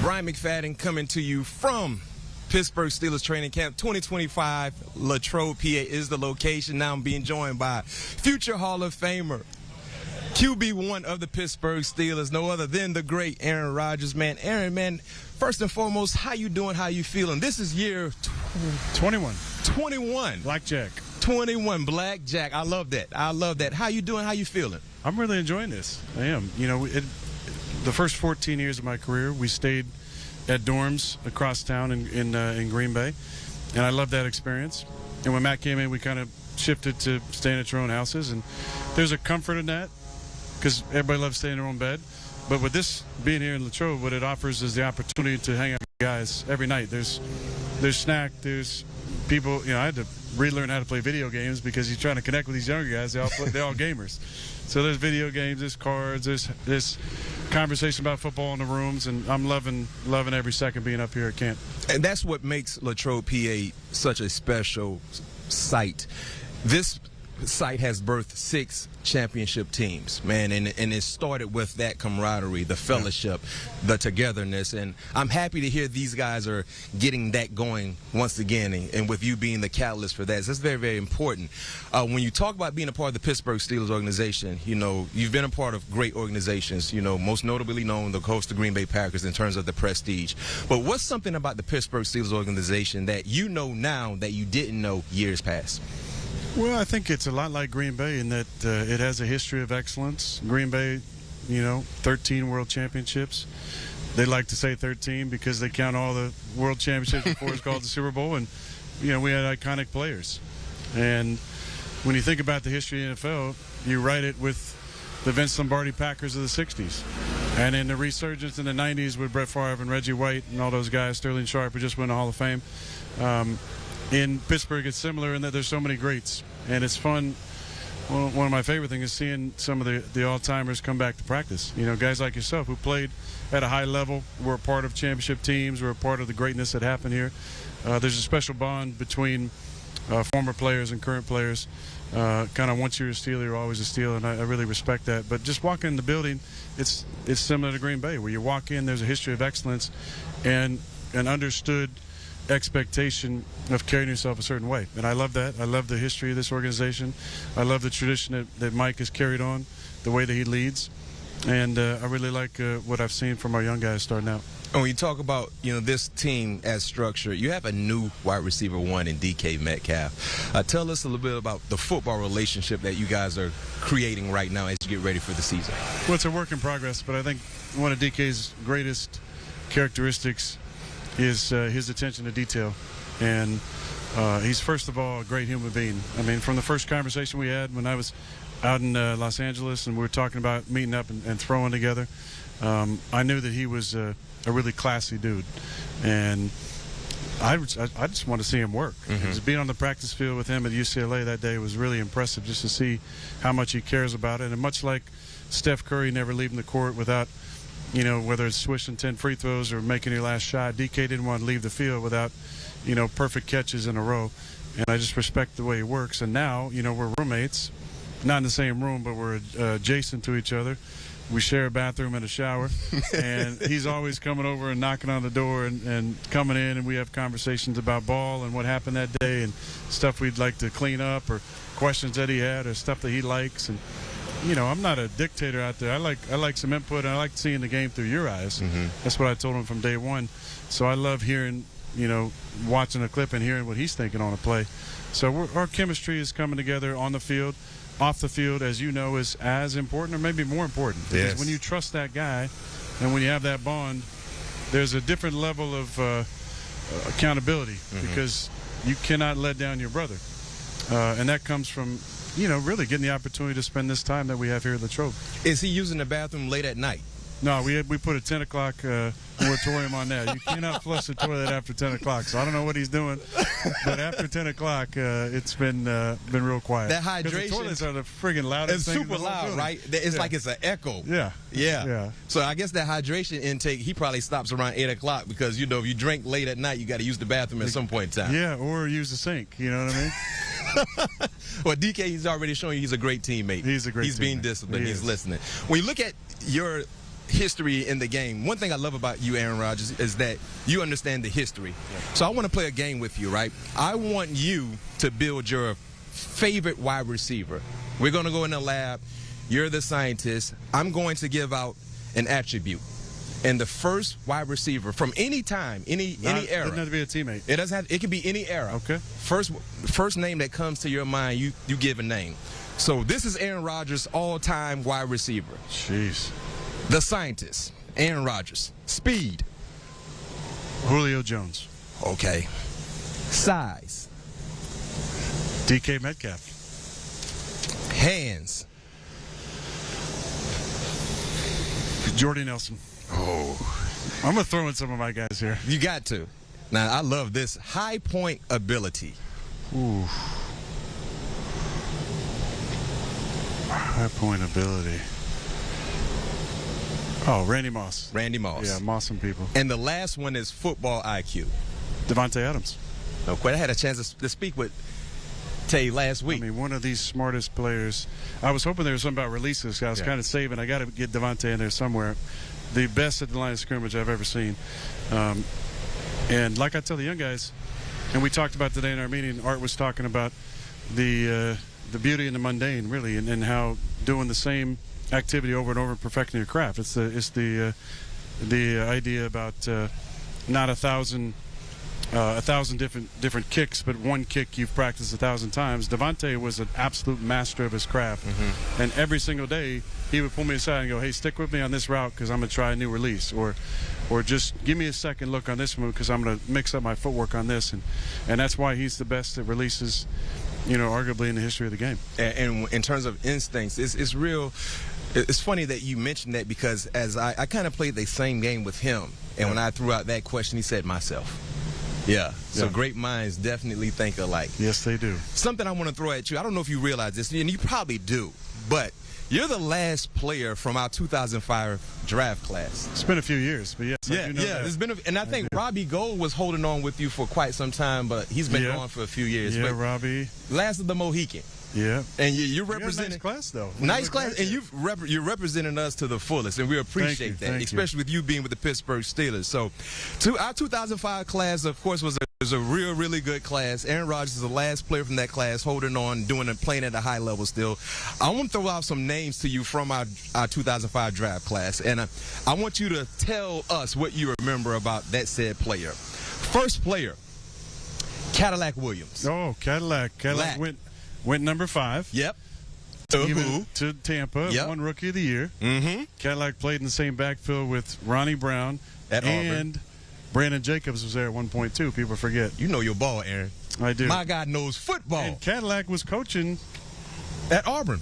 Bryant McFadden coming to you from Pittsburgh Steelers training camp 2025. Latrobe, PA is the location. Now I'm being joined by future Hall of Famer, QB1 of the Pittsburgh Steelers, no other than the great Aaron Rodgers. Man, Aaron, man, first and foremost, how you doing? How you feeling? This is year 21. 21. Blackjack. 21, Blackjack. I love that. I love that. How you doing? How you feeling? I'm really enjoying this. I am. You know, the first 14 years of my career, we stayed at dorms across town in Green Bay, and I loved that experience. And when Matt came in, we kind of shifted to staying at your own houses, and there's a comfort in that because everybody loves staying in their own bed. But with this being here in Latrobe, what it offers is the opportunity to hang out with guys every night. There's snack, there's people. You know, I had to relearn how to play video games because you're trying to connect with these younger guys. They're all gamers. So there's video games, there's cards, there's conversation about football in the rooms, and I'm loving every second being up here at camp. And that's what makes Latrobe, PA such a special site. This site has birthed 6 championship teams, man, and it started with that camaraderie, the fellowship, the togetherness, and I'm happy to hear these guys are getting that going once again, and with you being the catalyst for that. So that's very, very important. When you talk about being a part of the Pittsburgh Steelers organization, you know, you've been a part of great organizations, you know, most notably known the host of Green Bay Packers in terms of the prestige. But what's something about the Pittsburgh Steelers organization that you know now that you didn't know years past? Well, I think it's a lot like Green Bay in that it has a history of excellence. Green Bay, you know, 13 world championships. They like to say 13 because they count all the world championships before it's called the Super Bowl. And, you know, we had iconic players. And when you think about the history of the NFL, you write it with the Vince Lombardi Packers of the 60s. And in the resurgence in the 90s with Brett Favre and Reggie White and all those guys, Sterling Sharp, who just won the Hall of Fame. In Pittsburgh, it's similar in that there's so many greats, and it's fun. One of my favorite things is seeing some of the all-timers come back to practice. You know, guys like yourself who played at a high level, were a part of championship teams, were a part of the greatness that happened here. There's a special bond between former players and current players. Kind of once you're a Steeler, you're always a Steeler, and I really respect that. But just walking in the building, it's similar to Green Bay, where you walk in, there's a history of excellence and an understood expectation of carrying yourself a certain way, and I love that. I love the history of this organization. I love the tradition that Mike has carried on, the way that he leads, and I really like what I've seen from our young guys starting out. And when you talk about, you know, this team as structure, you have a new wide receiver 1 in DK Metcalf. Tell us a little bit about the football relationship that you guys are creating right now as you get ready for the season. Well, it's a work in progress, but I think one of DK's greatest characteristics is his attention to detail, and he's first of all a great human being. I mean, from the first conversation we had when I was out in Los Angeles and we were talking about meeting up and throwing together, I knew that he was a really classy dude, and I just want to see him work. Just being on the practice field with him at UCLA that day was really impressive, just to see how much he cares about it. And much like Steph Curry never leaving the court without, you know, whether it's swishing 10 free throws or making your last shot, DK didn't want to leave the field without, you know, perfect catches in a row. And I just respect the way he works. And now, you know, we're roommates, not in the same room, but we're adjacent to each other. We share a bathroom and a shower. And he's always coming over and knocking on the door and coming in, and we have conversations about ball and what happened that day and stuff we'd like to clean up or questions that he had or stuff that he likes. And you know, I'm not a dictator out there. I like some input, and I like seeing the game through your eyes. That's what I told him from day one. So I love hearing, you know, watching a clip and hearing what he's thinking on a play. So our chemistry is coming together on the field. Off the field, as you know, is as important or maybe more important. Because when you trust that guy and when you have that bond, there's a different level of accountability because you cannot let down your brother. And that comes from, you know, really getting the opportunity to spend this time that we have here at Latrobe. Is he using the bathroom late at night? No, we put a 10 o'clock moratorium on that. You cannot flush the toilet after 10 o'clock, so I don't know what he's doing. But after 10 o'clock, it's been real quiet. That hydration. The toilets are the friggin' loudest thing. It's super loud, right? It's like it's an echo. Yeah. So I guess that hydration intake, he probably stops around 8 o'clock because, you know, if you drink late at night, you got to use the bathroom at some point in time. Yeah, or use the sink, you know what I mean? Well, DK, he's already shown you he's a great teammate. He's a great teammate. He's being disciplined. He's listening. When you look at your history in the game. One thing I love about you, Aaron Rodgers, is that you understand the history. So I want to play a game with you, right? I want you to build your favorite wide receiver. We're going to go in the lab. You're the scientist. I'm going to give out an attribute. And the first wide receiver from any time, any era. It doesn't have to be a teammate. It doesn't have. It can be any era. Okay. First name that comes to your mind, you give a name. So this is Aaron Rodgers' all-time wide receiver. Jeez. The scientist, Aaron Rodgers. Speed. Julio Jones. Okay. Size. DK Metcalf. Hands. Jordy Nelson. Oh. I'm going to throw in some of my guys here. You got to. Now, I love this. High point ability. Ooh. High point ability. Oh, Randy Moss. Randy Moss. Yeah, Moss and people. And the last one is football IQ. Devontae Adams. No, quite. I had a chance to speak with Tay last week. I mean, one of these smartest players. I was hoping there was something about releases. I was kind of saving. I got to get Devontae in there somewhere. The best at the line of scrimmage I've ever seen. And like I tell the young guys, and we talked about today in our meeting, Art was talking about the beauty in the mundane, really, and how doing the same activity over and over, perfecting your craft. It's the idea about not a thousand different kicks, but one kick you've practiced 1,000 times. Devontae was an absolute master of his craft, and every single day he would pull me aside and go, "Hey, stick with me on this route because I'm going to try a new release," or just give me a second look on this move because I'm going to mix up my footwork on this, and that's why he's the best at releases, arguably in the history of the game. And in terms of instincts, it's real. It's funny that you mentioned that because as I kind of played the same game with him, and when I threw out that question, he said myself. Yeah. So great minds definitely think alike. Yes, they do. Something I want to throw at you. I don't know if you realize this, and you probably do, but you're the last player from our 2005 draft class. It's been a few years, but yes, I do know that. It's been, and I think Robbie Gold was holding on with you for quite some time, but he's been gone for a few years. Yeah, but Robbie. Last of the Mohican. Yeah. And you're representing. Nice class, though. Nice class, and you're representing us to the fullest, and we appreciate that, especially with you being with the Pittsburgh Steelers. So, our 2005 class, of course, was a really good class. Aaron Rodgers is the last player from that class, holding on, playing at a high level still. I want to throw out some names to you from our 2005 draft class, and I want you to tell us what you remember about that said player. First player, Cadillac Williams. Oh, Cadillac went number 5. Yep. Even to Tampa. Yep. Won Rookie of the Year. Mm-hmm. Cadillac played in the same backfield with Ronnie Brown at Auburn. And Brandon Jacobs was there at one point, too. People forget. You know your ball, Aaron. I do. My guy knows football. And Cadillac was coaching at Auburn.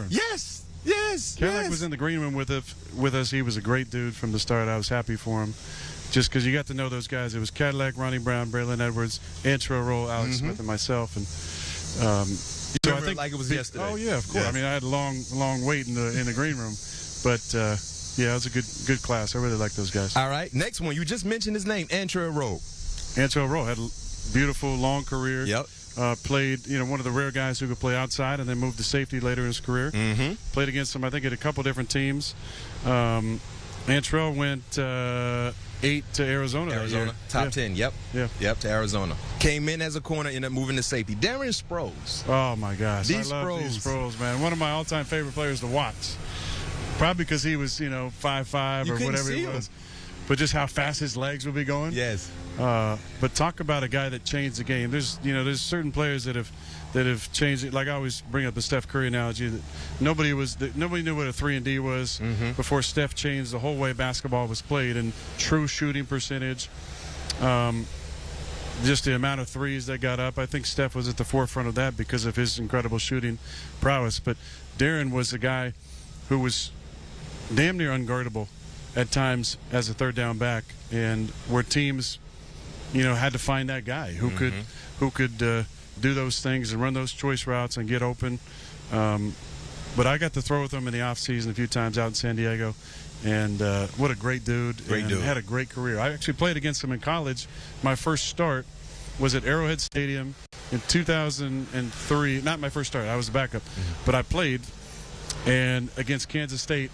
Yes. Yes. Cadillac was in the green room with us. He was a great dude from the start. I was happy for him. Just because you got to know those guys. It was Cadillac, Ronnie Brown, Braylon Edwards, Antro Roll, Alex Smith, and myself. And so I think like it was yesterday. Oh yeah, of course. Yeah. I mean, I had a long wait in the green room, but yeah, it was a good class. I really like those guys. All right, next one. You just mentioned his name, Antro Roll. Antro Roll had a beautiful long career. Yep. Played, one of the rare guys who could play outside and then moved to safety later in his career. Mm-hmm. Played against him, I think, at a couple different teams. Antrell went 8 to Arizona. Arizona, top 10. Yep. Yep, to Arizona. Came in as a corner, ended up moving to safety. Darren Sproles. Oh my gosh, I love D. Sproles, man. One of my all-time favorite players to watch. Probably because he was, 5'5" or whatever he was. But just how fast his legs would be going. Yes. But talk about a guy that changed the game. There's certain players that have changed it. Like I always bring up the Steph Curry analogy that nobody knew what a 3-and-D was before Steph changed the whole way basketball was played and true shooting percentage. Just the amount of threes that got up. I think Steph was at the forefront of that because of his incredible shooting prowess. But Darren was a guy who was damn near unguardable at times as a third down back, and where teams, had to find that guy who could do those things and run those choice routes and get open. But I got to throw with him in the offseason a few times out in San Diego, and what a great dude. Had a great career. I actually played against him in college. My first start was at Arrowhead Stadium in 2003. Not my first start. I was a backup. But I played and against Kansas State,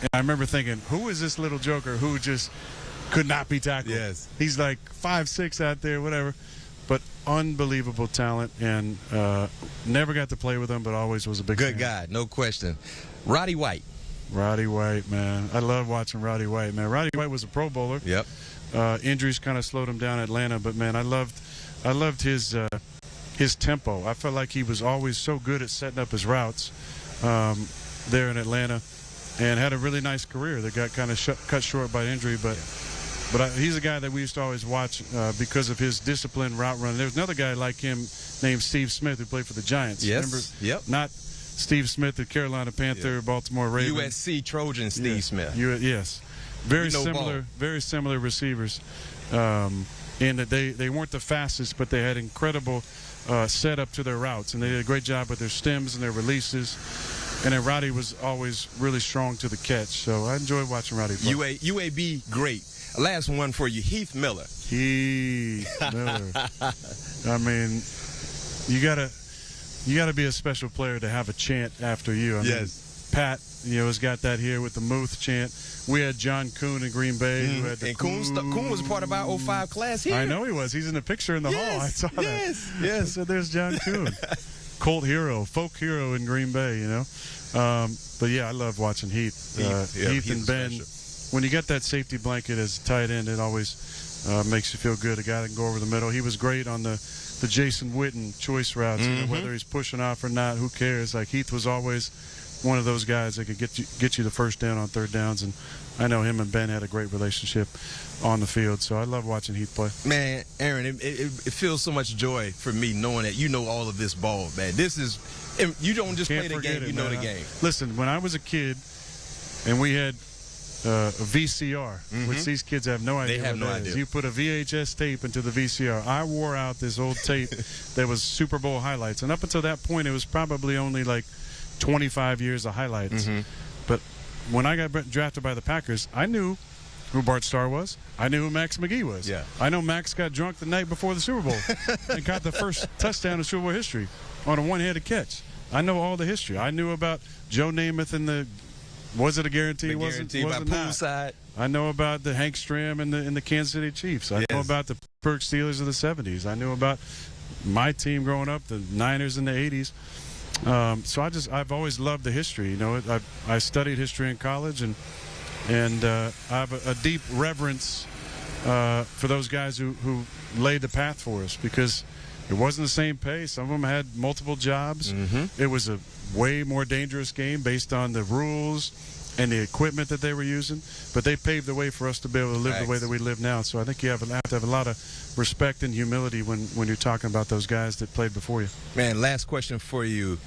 And I remember thinking, who is this little joker who just could not be tackled? Yes. He's like 5'6" out there, whatever. But unbelievable talent, and never got to play with him, but always was a big Good fan. guy, no question. Roddy White. Roddy White, man. I love watching Roddy White, man. Roddy White was a Pro Bowler. Yep. Injuries kind of slowed him down in Atlanta, but, man, I loved his tempo. I felt like he was always so good at setting up his routes there in Atlanta, and had a really nice career that got kind of cut short by injury, but he's a guy that we used to always watch because of his disciplined route run. There was another guy like him named Steve Smith who played for the Giants. Yes. Remember? Yep. Not Steve Smith, the Carolina Panther, Baltimore Ravens. USC Trojan Steve Smith. Yes. Very ball. similar receivers. In that they weren't the fastest, but they had incredible setup to their routes, and they did a great job with their stems and their releases. And then Roddy was always really strong to the catch. So I enjoyed watching Roddy play. UAB, great. Last one for you, Heath Miller. Heath Miller. I mean, you gotta be a special player to have a chant after you. I mean, Pat, has got that here with the Muth chant. We had John Kuhn in Green Bay. Who had the And Kuhn was a part of our 05 class here. I know he was. He's in the picture in the hall. I saw that. Yes. So there's John Kuhn. Colt hero, folk hero in Green Bay, But, yeah, I love watching Heath. Heath and Ben. Special. When you get that safety blanket as a tight end, it always makes you feel good. A guy that can go over the middle. He was great on the Jason Witten choice routes. Whether he's pushing off or not, who cares? Like, Heath was always one of those guys that could get you the first down on third downs, and I know him and Ben had a great relationship on the field, so I love watching Heath play. Man, Aaron, it feels so much joy for me knowing that you know all of this ball, man. This is, you don't just play the game, you know the game. Listen, when I was a kid and we had a VCR, which these kids have no idea. They have no idea. You put a VHS tape into the VCR. I wore out this old tape that was Super Bowl highlights, and up until that point, it was probably only like 25 years of highlights. But when I got drafted by the Packers, I knew who Bart Starr was. I knew who Max McGee was. Yeah. I know Max got drunk the night before the Super Bowl and got the first touchdown in Super Bowl history on a one-handed catch. I know all the history. I knew about Joe Namath and the was it a guarantee? The guarantee by poolside. I know about the Hank Stram and the Kansas City Chiefs. I know about the Pittsburgh Steelers of the 70s. I knew about my team growing up, the Niners in the 80s. So I've always loved the history. I studied history in college, and I have a deep reverence for those guys who laid the path for us, because it wasn't the same pay. Some of them had multiple jobs. It was a way more dangerous game based on the rules and the equipment that they were using, but they paved the way for us to be able to live the way that we live now. So I think you have to have a lot of respect and humility when you're talking about those guys that played before you. Man, last question for you.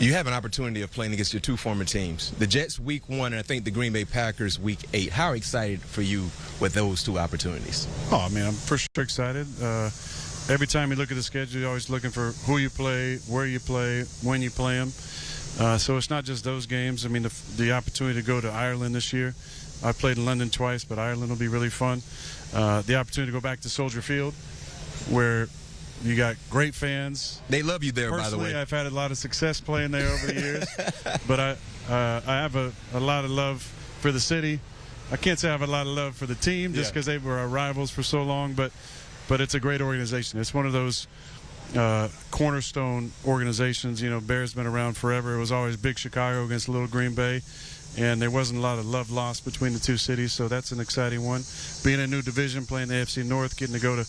You have an opportunity of playing against your two former teams. The Jets week 1, and I think the Green Bay Packers week 8. How excited for you with those two opportunities? Oh, I mean, I'm for sure excited. Every time you look at the schedule, you're always looking for who you play, where you play, when you play them. So it's not just those games. I mean, the opportunity to go to Ireland this year. I played in London twice, but Ireland will be really fun. The opportunity to go back to Soldier Field, where you got great fans. They love you there, by the way. Personally, I've had a lot of success playing there over the years. But I have a lot of love for the city. I can't say I have a lot of love for the team just because they were our rivals for so long, but it's a great organization. It's one of those cornerstone organizations. Bears been around forever. It was always big Chicago against little Green Bay, and there wasn't a lot of love lost between the two cities, so that's an exciting one. Being in a new division, playing the AFC North, getting to go to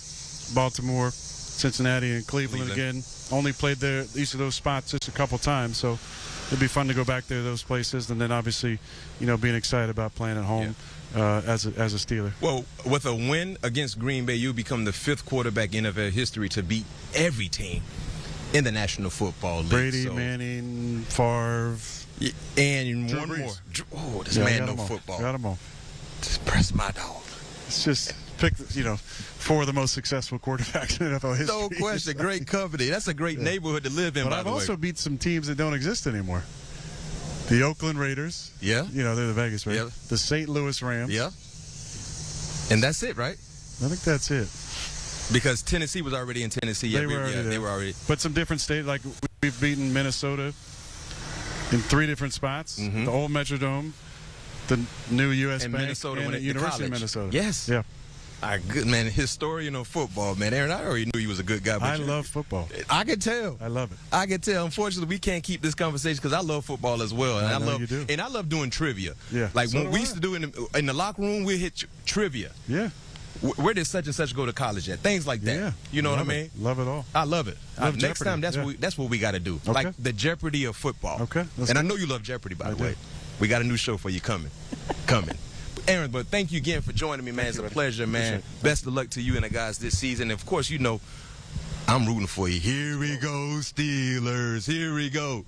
Baltimore, Cincinnati, and Cleveland again. Only played there each of those spots just a couple times, so it'd be fun to go back there to those places, and then obviously, being excited about playing at home as a Steeler. Well, with a win against Green Bay, you become the 5th quarterback in NFL history to beat every team in the National Football League. Brady, Manning, Favre, and Drew one Brees. more. Oh, this man knows football. Got them all. Just press my dog. It's just pick, 4 of the most successful quarterbacks in NFL history. No question. Great company. That's a great neighborhood to live in, But by I've the way. also beat some teams that don't exist anymore. The Oakland Raiders. Yeah. They're the Vegas Raiders. Yeah. The St. Louis Rams. Yeah. And that's it, right? I think that's it. Because Tennessee was already in Tennessee. They were already. But some different states, like we've beaten Minnesota in 3 different spots. The old Metrodome, the new U.S. in Bank Minnesota and when at at University college. of Minnesota. Yes. Yeah. Good man, historian of football, man. Aaron, I already knew you was a good guy. But I love football. I can tell. I love it. I can tell. Unfortunately, we can't keep this conversation because I love football as well, and I know love you do. and I love doing trivia. Yeah, like so when do we I. used to do in the locker room, we hit trivia. Yeah. Where did such and such go to college at? Things like that. Yeah. You know what I Love mean? it. Love it all. I love it. Love Next Jeopardy. time, Yeah. that's what we got to do. Okay. Like the Jeopardy of football. Okay. And I know you love Jeopardy, by the way. We got a new show for you coming. Aaron, but thank you again for joining me, man. It's a pleasure, man. Best of luck to you and the guys this season. And of course, you know, I'm rooting for you. Here we go, Steelers. Here we go.